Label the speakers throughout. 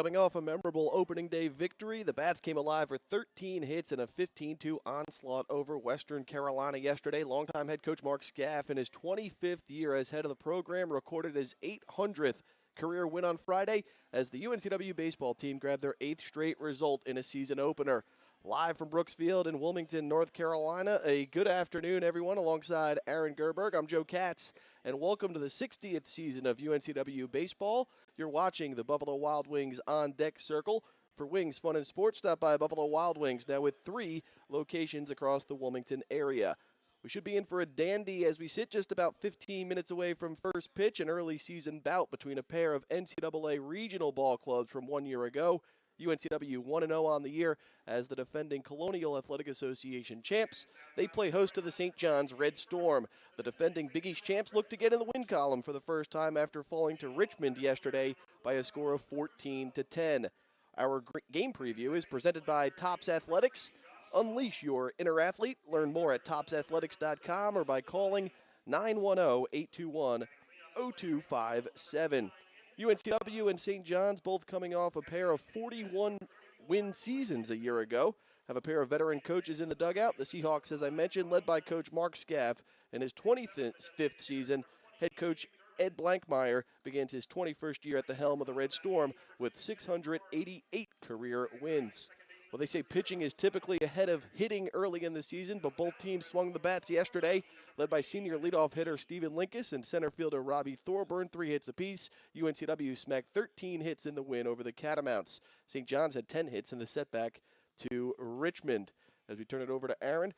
Speaker 1: Coming off a memorable opening day victory, the Bats came alive for 13 hits and a 15-2 onslaught over Western Carolina yesterday. Longtime head coach Mark Scaff, in his 25th year as head of the program, recorded his 800th career win on Friday as the UNCW baseball team grabbed their 8th straight result in a season opener. Live from Brooks Field in Wilmington, North Carolina, a good afternoon, everyone. Alongside Aaron Gerberg, I'm Joe Katz, and welcome to the 60th season of UNCW Baseball. You're watching the Buffalo Wild Wings On Deck Circle. For Wings Fun and Sports, stop by Buffalo Wild Wings, now with 3 locations across the Wilmington area. We should be in for a dandy as we sit just about 15 minutes away from first pitch, an early season bout between a pair of NCAA regional ball clubs from 1 year ago. UNCW 1-0 on the year as the defending Colonial Athletic Association champs. They play host to the St. John's Red Storm. The defending Big East champs look to get in the win column for the first time after falling to Richmond yesterday by a score of 14-10. Our game preview is presented by Tops Athletics. Unleash your inner athlete. Learn more at topsathletics.com or by calling 910-821-0257. UNCW and St. John's, both coming off a pair of 41-win seasons a year ago, have a pair of veteran coaches in the dugout. The Seahawks, as I mentioned, led by Coach Mark Scaff. In his 25th season, head coach Ed Blankmeyer begins his 21st year at the helm of the Red Storm with 688 career wins. Well, they say pitching is typically ahead of hitting early in the season, but both teams swung the bats yesterday, led by senior leadoff hitter Stephen Linkus and center fielder Robbie Thorburn, 3 hits apiece. UNCW smacked 13 hits in the win over the Catamounts. St. John's had 10 hits in the setback to Richmond. As we turn it over to Aaron,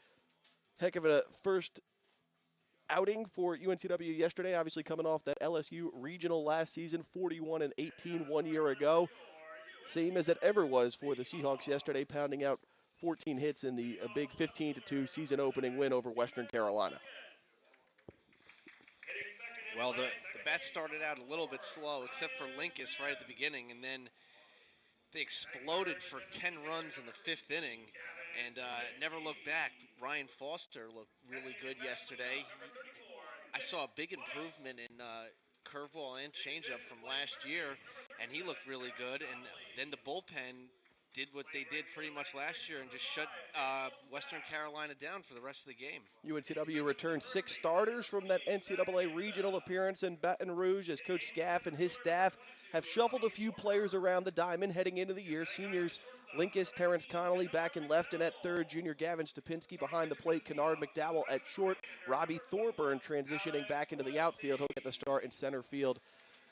Speaker 1: heck of a first outing for UNCW yesterday, obviously coming off that LSU regional last season, 41-18 1 year ago. Same as it ever was for the Seahawks yesterday, pounding out 14 hits in the big 15-2 season opening win over Western Carolina.
Speaker 2: Well, the Bats started out a little bit slow, except for Linkus right at the beginning, and then they exploded for 10 runs in the 5th inning and never looked back. Ryan Foster looked really good yesterday. I saw a big improvement in curveball and changeup from last year, and he looked really good. And then the bullpen did what they did pretty much last year and just shut Western Carolina down for the rest of the game.
Speaker 1: UNCW returned 6 starters from that NCAA regional appearance in Baton Rouge as Coach Scaff and his staff have shuffled a few players around the diamond heading into the year. Seniors Linkus, Terrence Connolly back in left and at third. Junior Gavin Stupinski behind the plate. Kennard McDowell at short. Robbie Thorburn transitioning back into the outfield. He'll get the start in center field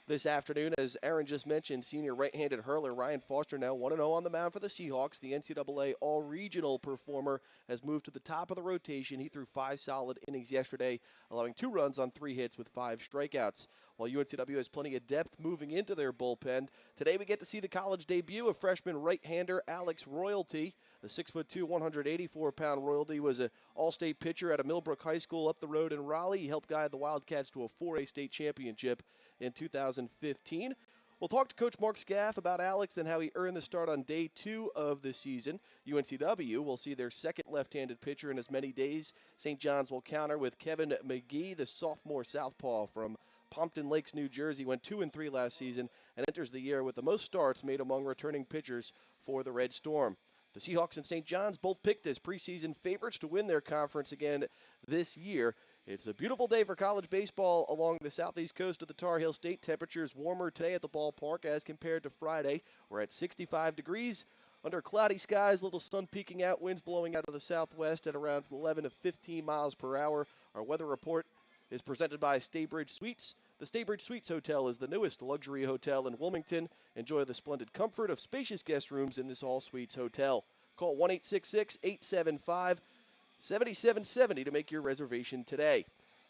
Speaker 1: this afternoon. As Aaron just mentioned, senior right-handed hurler Ryan Foster now 1-0 on the mound for the Seahawks. The NCAA all-regional performer has moved to the top of the rotation. He threw 5 solid innings yesterday, allowing 2 runs on 3 hits with 5 strikeouts. While UNCW has plenty of depth moving into their bullpen, today we get to see the college debut of freshman right-hander Alex Royalty. The 6'2", 184-pound Royalty was an all-state pitcher at a Millbrook High School up the road in Raleigh. He helped guide the Wildcats to a 4A state championship in 2015. We'll talk to Coach Mark Scaff about Alex and how he earned the start on day 2 of the season. UNCW will see their second left-handed pitcher in as many days. St. John's will counter with Kevin McGee, the sophomore southpaw from Pompton Lakes, New Jersey. Went 2-3 last season and enters the year with the most starts made among returning pitchers for the Red Storm. The Seahawks and St. John's both picked as preseason favorites to win their conference again this year. It's a beautiful day for college baseball along the southeast coast of the Tar Heel State. Temperatures warmer today at the ballpark as compared to Friday. We're at 65 degrees under cloudy skies, little sun peeking out, winds blowing out of the southwest at around 11 to 15 miles per hour. Our weather report is presented by Staybridge Suites. The Staybridge Suites Hotel is the newest luxury hotel in Wilmington. Enjoy the splendid comfort of spacious guest rooms in this all-suites hotel. Call 1-866-875-7770 to make your reservation today.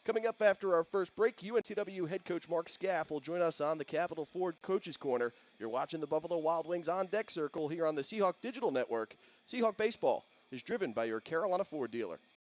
Speaker 1: Coming up after our first break, UNCW head coach Mark Scaff will join us on the Capital Ford Coaches Corner. You're watching the Buffalo Wild Wings On Deck Circle here on the Seahawk Digital Network. Seahawk Baseball is driven by your Carolina Ford dealer.